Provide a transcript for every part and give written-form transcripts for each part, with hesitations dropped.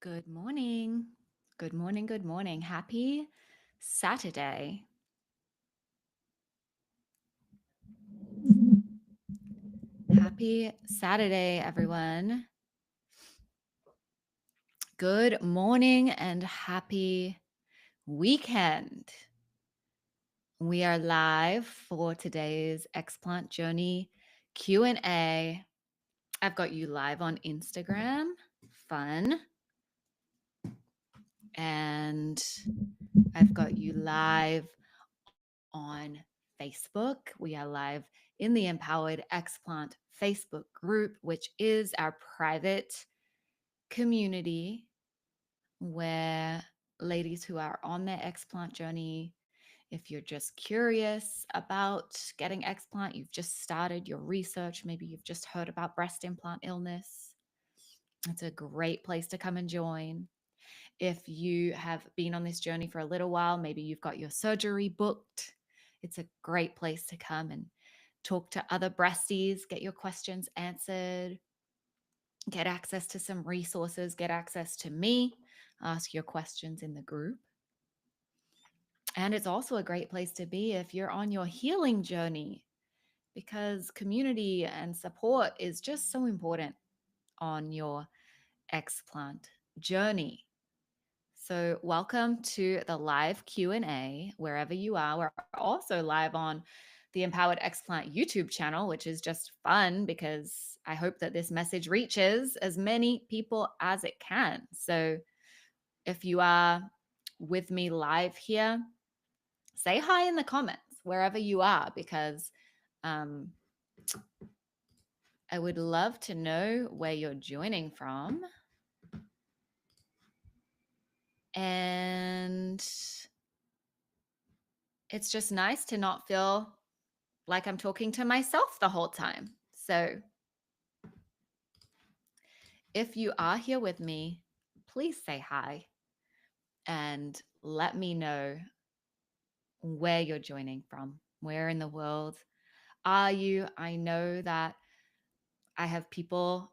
Good morning. Good morning. Good morning. Happy Saturday. Happy Saturday, everyone. Good morning and happy weekend. We are live for today's Explant Journey Q&A. I've got you live on Instagram. Fun. And I've got you live on Facebook. We are live in the Empowered Explant Facebook group, which is our private community where ladies who are on their explant journey, if you're just curious about getting explant, you've just started your research, maybe you've just heard about breast implant illness, it's a great place to come and join. If you have been on this journey for a little while, maybe you've got your surgery booked, it's a great place to come and talk to other breasties, get your questions answered, get access to some resources, get access to me, ask your questions in the group. And it's also a great place to be if you're on your healing journey, because community and support is just so important on your explant journey. So welcome to the live Q&A wherever you are. We're also live on the Empowered Explant YouTube channel, which is just fun because I hope that this message reaches as many people as it can. So if you are with me live here, say hi in the comments wherever you are, because I would love to know where you're joining from. And it's just nice to not feel like I'm talking to myself the whole time. So if you are here with me, please say hi and let me know where you're joining from. Where in the world are you? I know that I have people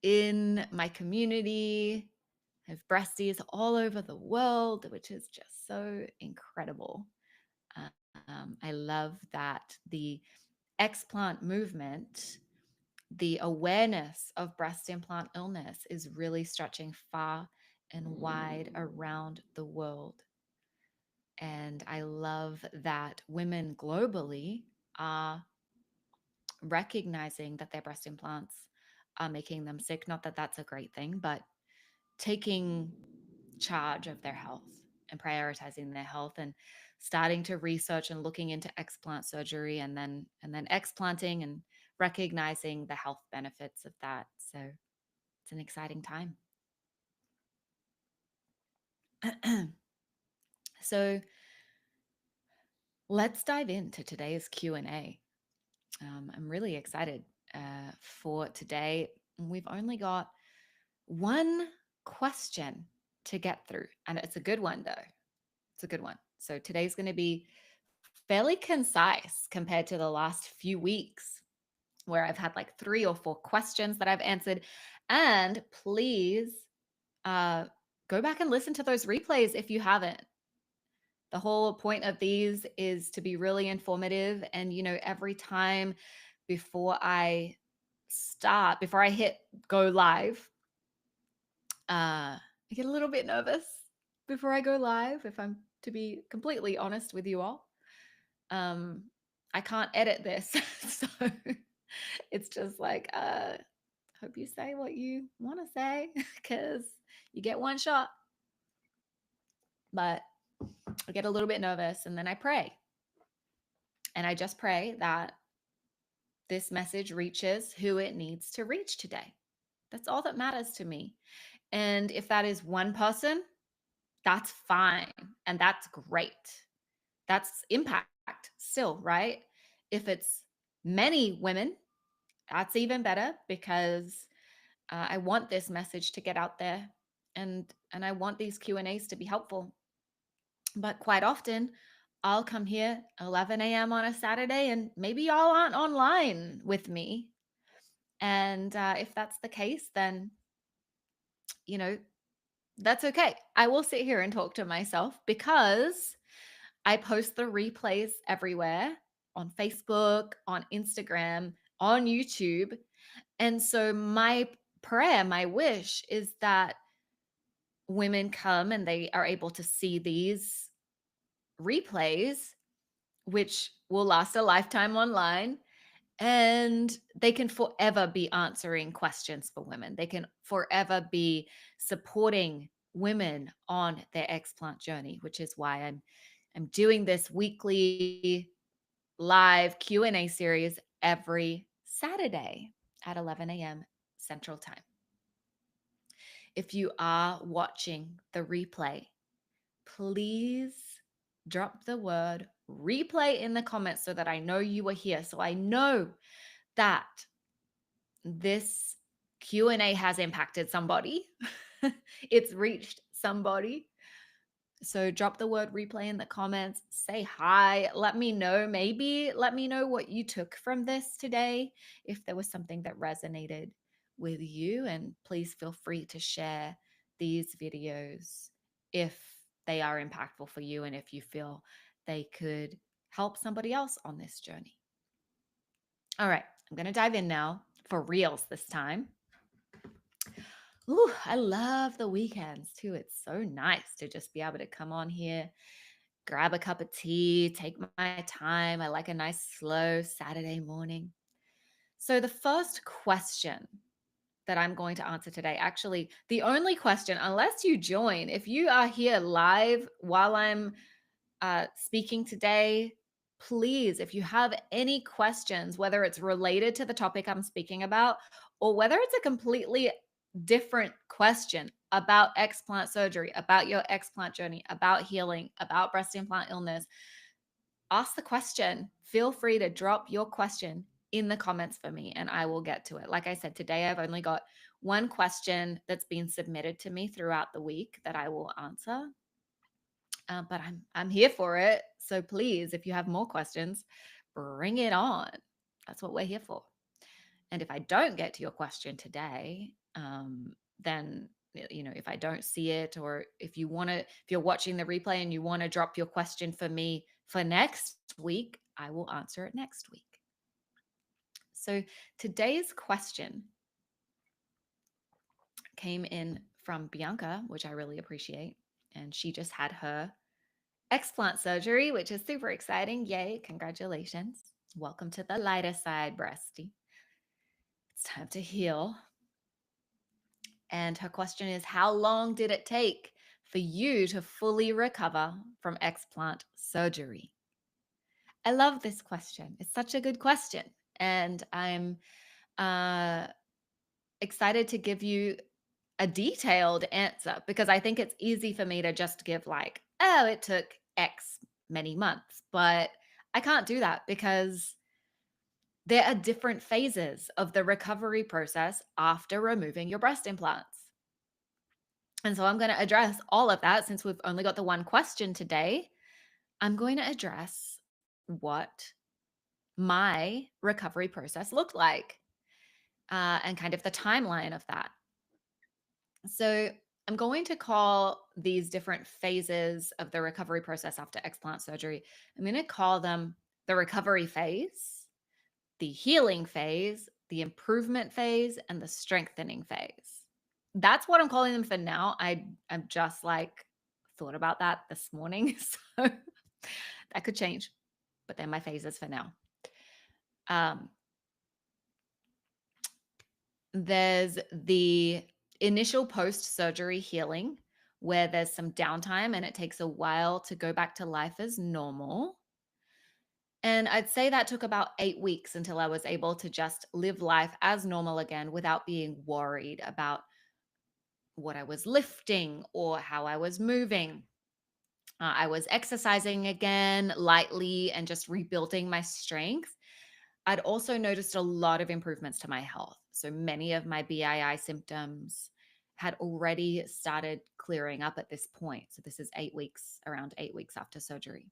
in my community, I have breasties all over the world, which is just so incredible. I love that the explant movement, the awareness of breast implant illness is really stretching far and wide around the world. And I love that women globally are recognizing that their breast implants are making them sick. Not that that's a great thing, but taking charge of their health and prioritizing their health and starting to research and looking into explant surgery and then explanting and recognizing the health benefits of that. So it's an exciting time. So let's dive into today's Q&A. I'm really excited for today. We've only got one question to get through, and it's a good one, though. It's a good one. So today's going to be fairly concise compared to the last few weeks where I've had like 3 or 4 questions that I've answered. And please go back and listen to those replays if you haven't. The whole point of these is to be really informative. And, every time before I hit go live, I get a little bit nervous before I go live, if I'm to be completely honest with you all. I can't edit this. So it's just like, hope you say what you want to say because you get one shot. But I get a little bit nervous and then I pray. And I just pray that this message reaches who it needs to reach today. That's all that matters to me. And if that is one person, that's fine. And that's great. That's impact still, right? If it's many women, that's even better because I want this message to get out there, and I want these Q&As to be helpful. But quite often, I'll come here 11 a.m. on a Saturday, and maybe y'all aren't online with me. And if that's the case, then, you know, That's okay. I will sit here and talk to myself because I post the replays everywhere on Facebook, on Instagram, on YouTube. And so my prayer, my wish is that women come and they are able to see these replays, which will last a lifetime online, and they can forever be answering questions for women. They can forever be supporting women on their explant journey, which is why I'm doing this weekly live Q&A series every Saturday at 11 a.m. Central Time. If you are watching the replay, please drop the word replay in the comments so that I know you were here. So I know that this Q&A has impacted somebody. It's reached somebody. So drop the word replay in the comments, say hi, let me know, maybe let me know what you took from this today, if there was something that resonated with you, and please feel free to share these videos if they are impactful for you and if you feel they could help somebody else on this journey. All right, I'm going to dive in now for reals this time. Ooh, I love the weekends too. It's so nice to just be able to come on here, grab a cup of tea, take my time. I like a nice, slow Saturday morning. So, the first question that I'm going to answer today, actually, the only question, unless you join, if you are here live while I'm speaking today, please, if you have any questions, whether it's related to the topic I'm speaking about or whether it's a completely different question about explant surgery, about your explant journey, about healing, about breast implant illness, ask the question. Feel free to drop your question in the comments for me and I will get to it. Like I said, today I've only got one question that's been submitted to me throughout the week that I will answer. But I'm here for it. So please, if you have more questions, bring it on. That's what we're here for. And if I don't get to your question today, then if I don't see it, or if you're watching the replay and you want to drop your question for me for next week, I will answer it next week. So today's question came in from Bianca, which I really appreciate, and she just had her explant surgery, which is super exciting. Yay, congratulations. Welcome to the lighter side, breasty. It's time to heal. And her question is, how long did it take for you to fully recover from explant surgery? I love this question. It's such a good question. And I'm uh, excited to give you a detailed answer because I think it's easy for me to just give, like, oh, it took X many months. But I can't do that because there are different phases of the recovery process after removing your breast implants. And so I'm going to address all of that since we've only got the one question today. I'm going to address what my recovery process looked like and kind of the timeline of that. So I'm going to call these different phases of the recovery process after explant surgery, I'm going to call them the recovery phase, the healing phase, the improvement phase, and the strengthening phase. That's what I'm calling them for now. I'm just like thought about that this morning. So that could change, but they're my phases for now. Um, there's the initial post-surgery healing where there's some downtime and it takes a while to go back to life as normal. And I'd say that took about 8 weeks until I was able to just live life as normal again without being worried about what I was lifting or how I was moving. I was exercising again lightly and just rebuilding my strength. I'd also noticed a lot of improvements to my health. So many of my BII symptoms had already started clearing up at this point. So this is 8 weeks, around 8 weeks after surgery.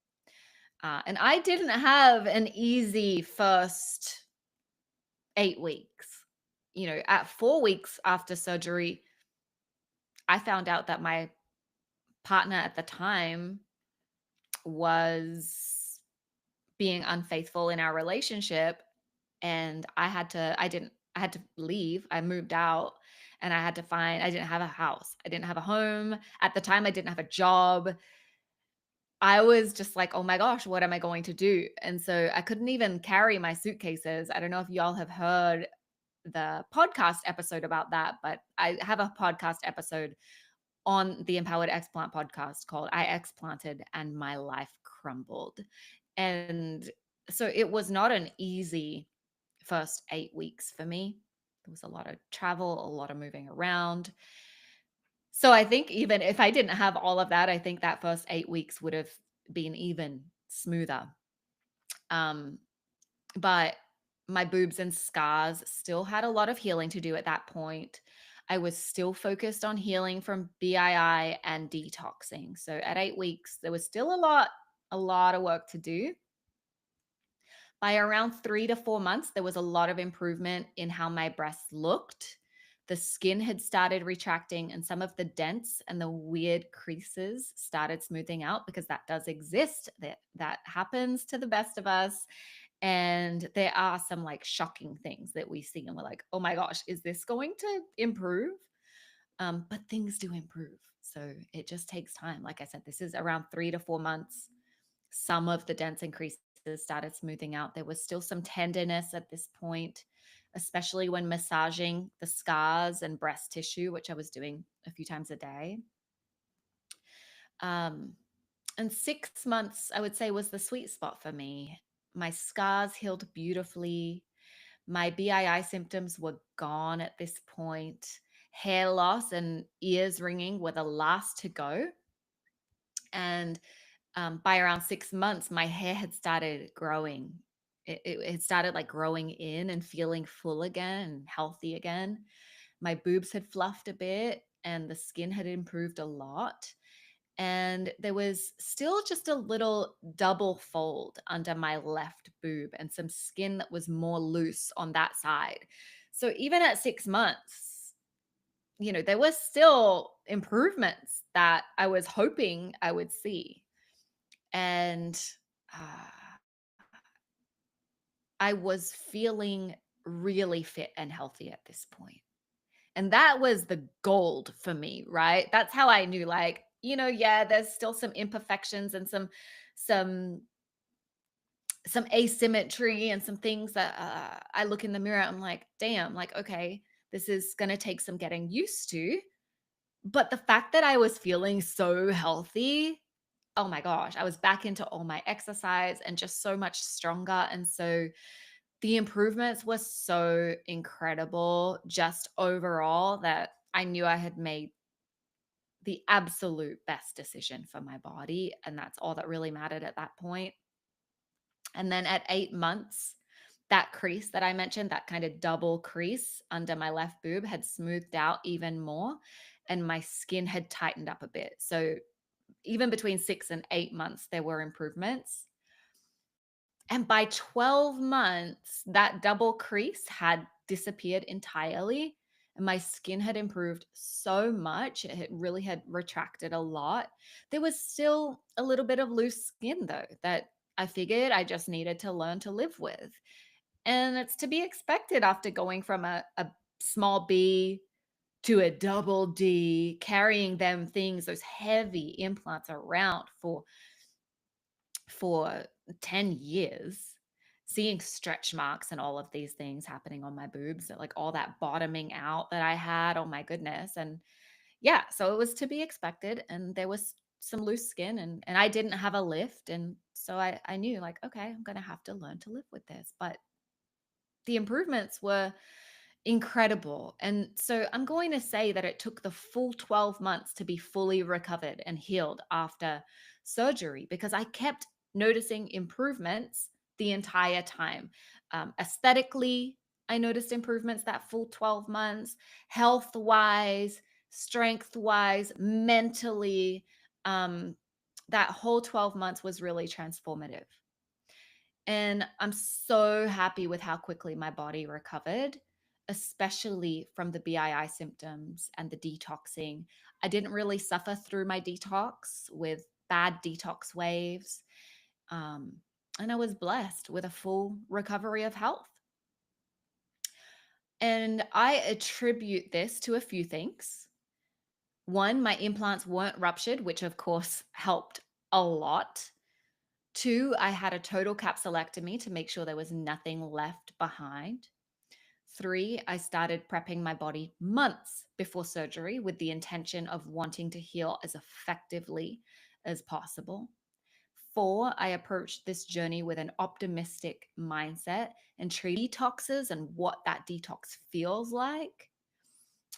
And I didn't have an easy first 8 weeks. At 4 weeks after surgery, I found out that my partner at the time was being unfaithful in our relationship, and I had to leave. I moved out, and I didn't have a house. I didn't have a home. At the time I didn't have a job. I was just like, "Oh my gosh, what am I going to do?" And so I couldn't even carry my suitcases. I don't know if y'all have heard the podcast episode about that, but I have a podcast episode on the Empowered Explant podcast called I Explanted and My Life Crumbled. And so it was not an easy first 8 weeks for me. There was a lot of travel, a lot of moving around. So I think even if I didn't have all of that, I think that first 8 weeks would have been even smoother. Um, but my boobs and scars still had a lot of healing to do at that point. I was still focused on healing from BII and detoxing. So at 8 weeks, there was still a lot of work to do. By around 3 to 4 months, there was a lot of improvement in how my breasts looked. The skin had started retracting, and some of the dents and the weird creases started smoothing out because that does exist. That happens to the best of us. And there are some like shocking things that we see, and we're like, oh my gosh, is this going to improve? But things do improve. So it just takes time. Like I said, this is around 3 to 4 months. Some of the dents and creases started smoothing out. There was still some tenderness at this point, especially when massaging the scars and breast tissue, which I was doing a few times a day. Um, and 6 months, I would say, was the sweet spot for me. My scars healed beautifully. My BII symptoms were gone at this point. Hair loss and ears ringing were the last to go. And by around 6 months, my hair had started growing. It had started like growing in and feeling full again and healthy again. My boobs had fluffed a bit and the skin had improved a lot. And there was still just a little double fold under my left boob and some skin that was more loose on that side. So even at 6 months, there was still improvements that I was hoping I would see. And uh, I was feeling really fit and healthy at this point. And that was the gold for me, right? That's how I knew, like, yeah, there's still some imperfections and some some asymmetry and some things that I look in the mirror, I'm like, damn, like, okay, this is going to take some getting used to. But the fact that I was feeling so healthy, oh my gosh, I was back into all my exercise and just so much stronger. And so the improvements were so incredible just overall that I knew I had made the absolute best decision for my body. And that's all that really mattered at that point. And then at 8 months, that crease that I mentioned, that kind of double crease under my left boob had smoothed out even more. And my skin had tightened up a bit. So even between 6 and 8 months, there were improvements. And by 12 months, that double crease had disappeared entirely. And my skin had improved so much. Really had retracted a lot. There was still a little bit of loose skin, though, that I figured I just needed to learn to live with. And it's to be expected after going from a small B to a double D, carrying them things, those heavy implants around for 10 years, seeing stretch marks and all of these things happening on my boobs, like all that bottoming out that I had. Oh my goodness. And yeah, so it was to be expected. And there was some loose skin and I didn't have a lift. And so I knew, like, okay, I'm gonna have to learn to live with this. But the improvements were incredible. And so I'm going to say that it took the full 12 months to be fully recovered and healed after surgery because I kept noticing improvements the entire time. Aesthetically, I noticed improvements that full 12 months, health wise, strength wise, mentally. Um, that whole 12 months was really transformative. And I'm so happy with how quickly my body recovered, especially from the BII symptoms and the detoxing. I didn't really suffer through my detox with bad detox waves. Um, and I was blessed with a full recovery of health. And I attribute this to a few things. One, my implants weren't ruptured, which of course helped a lot. Two, I had a total capsulectomy to make sure there was nothing left behind. Three, I started prepping my body months before surgery with the intention of wanting to heal as effectively as possible. Four, I approached this journey with an optimistic mindset and treat detoxes and what that detox feels like.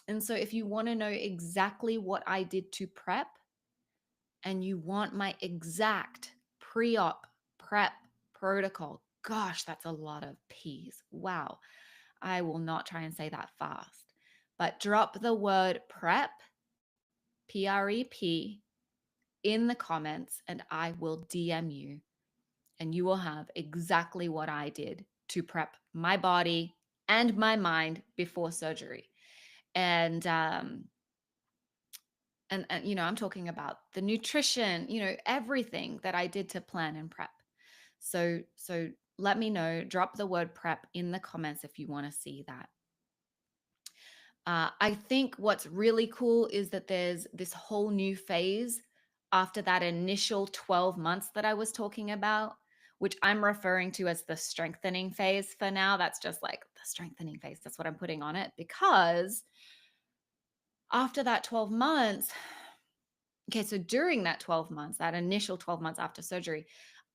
And so, if you want to know exactly what I did to prep and you want my exact pre op prep protocol, gosh, that's a lot of P's. Wow. I will not try and say that fast. But drop the word prep, P R E P, in the comments and I will DM you and you will have exactly what I did to prep my body and my mind before surgery. And I'm talking about the nutrition, everything that I did to plan and prep. So let me know, drop the word prep in the comments if you want to see that. I think what's really cool is that there's this whole new phase after that initial 12 months that I was talking about, which I'm referring to as the strengthening phase for now. That's just like the strengthening phase. That's what I'm putting on it because after that 12 months, okay, so during that 12 months, that initial 12 months after surgery,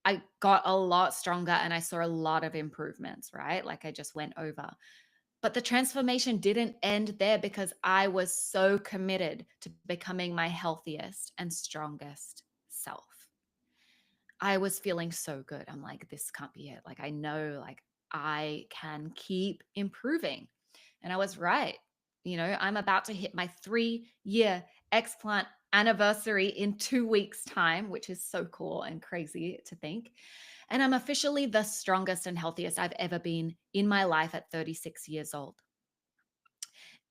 I got a lot stronger and I saw a lot of improvements, right? Like I just went over. But the transformation didn't end there because I was so committed to becoming my healthiest and strongest self. I was feeling so good. I'm like, this can't be it. Like, I know, like, I can keep improving. And I was right. I'm about to hit my 3-year explant anniversary in 2 weeks' time, which is so cool and crazy to think. And I'm officially the strongest and healthiest I've ever been in my life at 36 years old.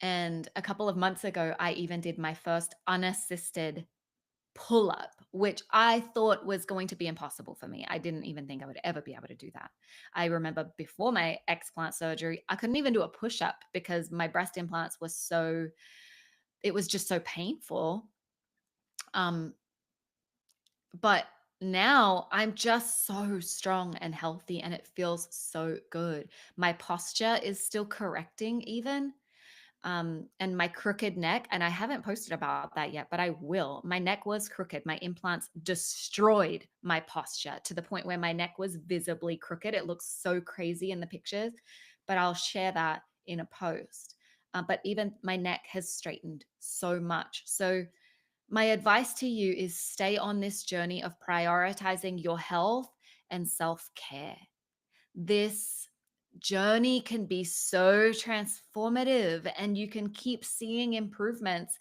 And a couple of months ago, I even did my first unassisted pull up, which I thought was going to be impossible for me. I didn't even think I would ever be able to do that. I remember before my explant surgery, I couldn't even do a push up because my breast implants were it was just so painful. Um, but now I'm just so strong and healthy and it feels so good. My posture is still correcting, even. And my crooked neck, and I haven't posted about that yet, but I will. My neck was crooked. My implants destroyed my posture to the point where my neck was visibly crooked. It looks so crazy in the pictures, but I'll share that in a post. But even my neck has straightened so much. So, my advice to you is stay on this journey of prioritizing your health and self care. This journey can be so transformative and you can keep seeing improvements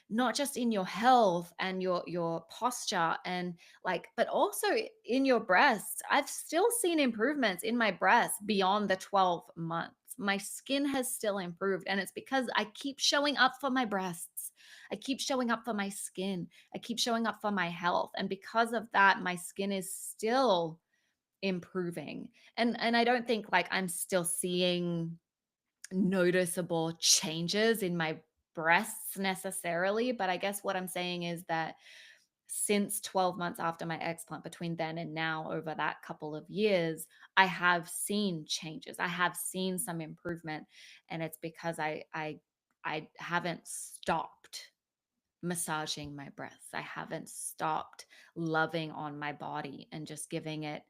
not just in your health and your posture and like but also in your breasts. I've still seen improvements in my breasts beyond the 12 months. My skin has still improved and it's because I keep showing up for my breasts. I keep showing up for my skin. I keep showing up for my health, and because of that my skin is still improving. And I don't think like I'm still seeing noticeable changes in my breasts necessarily, but I guess what I'm saying is that since 12 months after my explant, between then and now, over that couple of years, I have seen changes. I have seen some improvement, and it's because I haven't stopped massaging my breasts. I haven't stopped loving on my body and just giving it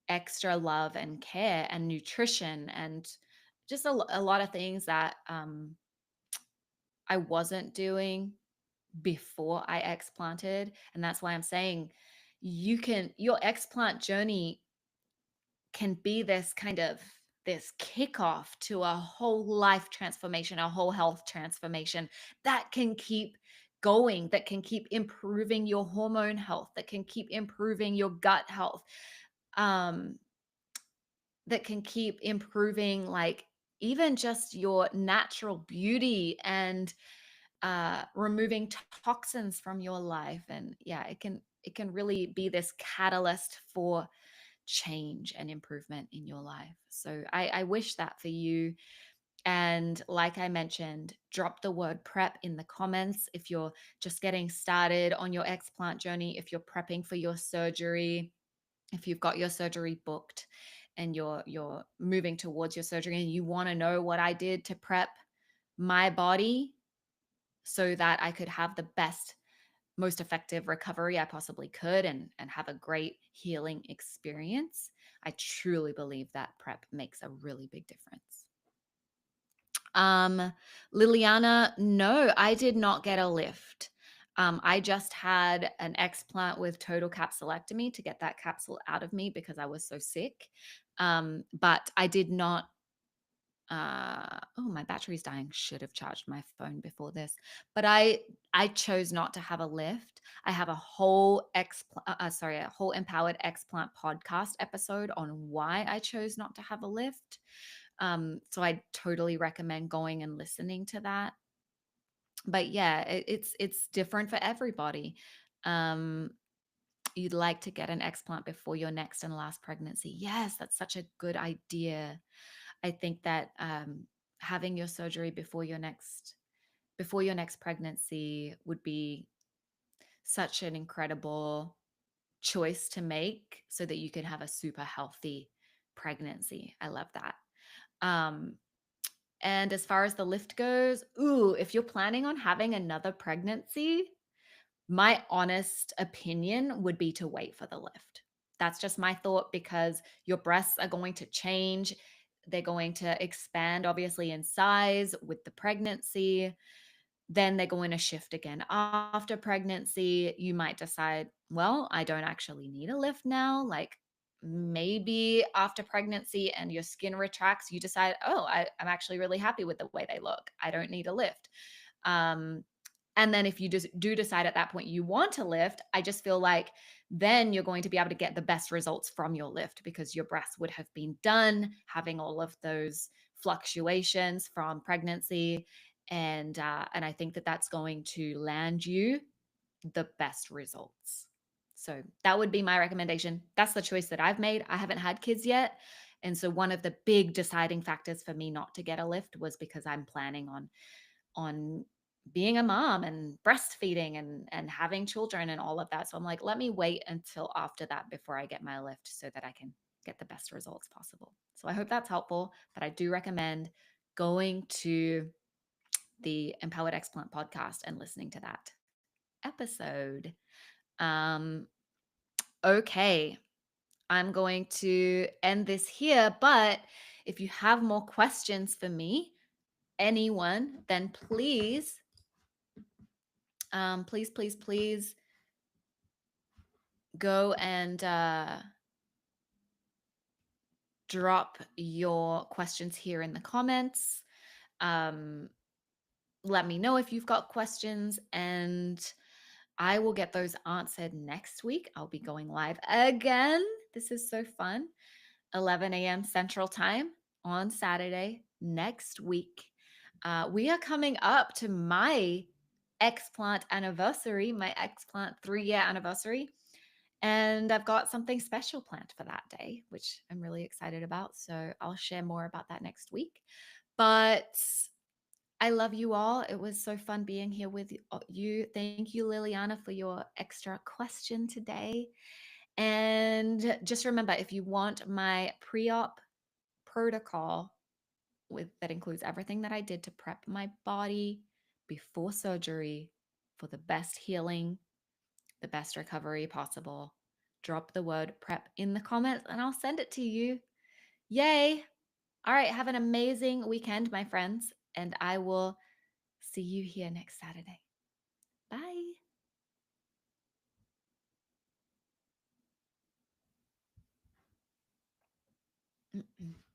extra love and care and nutrition and just a lot of things that I wasn't doing before I explanted. And that's why I'm saying your explant journey can be this kind of this kickoff to a whole life transformation, a whole health transformation that can keep going, that can keep improving your hormone health, that can keep improving your gut health. Um, that can keep improving like even just your natural beauty and removing toxins from your life. And yeah, it can really be this catalyst for change and improvement in your life. So I wish that for you. And like I mentioned, drop the word prep in the comments if you're just getting started on your explant journey, if you're prepping for your surgery, if you've got your surgery booked and you're moving towards your surgery and you want to know what I did to prep my body so that I could have the best, most effective recovery I possibly could, and have a great healing experience. I truly believe that prep makes a really big difference. Um, Liliana, no, I did not get a lift. I just had an explant with total capsulectomy to get that capsule out of me because I was so sick. But I did not. Oh, my battery's dying. Should have charged my phone before this. But I chose not to have a lift. I have a whole a whole empowered explant podcast episode on why I chose not to have a lift. So I totally recommend going and listening to that. But yeah, it's different for everybody. Um, you'd like to get an explant before your next and last pregnancy. Yes, that's such a good idea. I think that having your surgery before your next pregnancy would be such an incredible choice to make so that you can have a super healthy pregnancy. I love that. Um, And as far as the lift goes, ooh, if you're planning on having another pregnancy, my honest opinion would be to wait for the lift. That's just my thought because your breasts are going to change. They're going to expand, obviously, in size with the pregnancy. Then they're going to shift again after pregnancy. You might decide, well, I don't actually need a lift now. Like maybe after pregnancy and your skin retracts, you decide, oh, I'm actually really happy with the way they look. I don't need a lift. Um, and then if you just do decide at that point you want to lift, I just feel like then you're going to be able to get the best results from your lift because your breasts would have been done having all of those fluctuations from pregnancy. And I think that that's going to land you the best results. So that would be my recommendation. That's the choice that I've made. I haven't had kids yet. And so one of the big deciding factors for me not to get a lift was because I'm planning on being a mom and breastfeeding and having children and all of that. So I'm like, let me wait until after that before I get my lift so that I can get the best results possible. So I hope that's helpful, but I do recommend going to the Empowered Explant podcast and listening to that episode. Um, okay, I'm going to end this here, but if you have more questions for me, anyone, then please go and drop your questions here in the comments. Um, let me know if you've got questions, and I will get those answered next week. I'll be going live again. This is so fun. 11 a.m. Central Time on Saturday next week. We are coming up to my explant anniversary, my explant 3-year anniversary. And I've got something special planned for that day, which I'm really excited about. So I'll share more about that next week. But I love you all. It was so fun being here with you. Thank you, Liliana, for your extra question today. And just remember, if you want my pre-op protocol that includes everything that I did to prep my body before surgery for the best healing, the best recovery possible, drop the word prep in the comments and I'll send it to you. Yay! All right, have an amazing weekend, my friends, and I will see you here next Saturday. Bye. Mm-mm.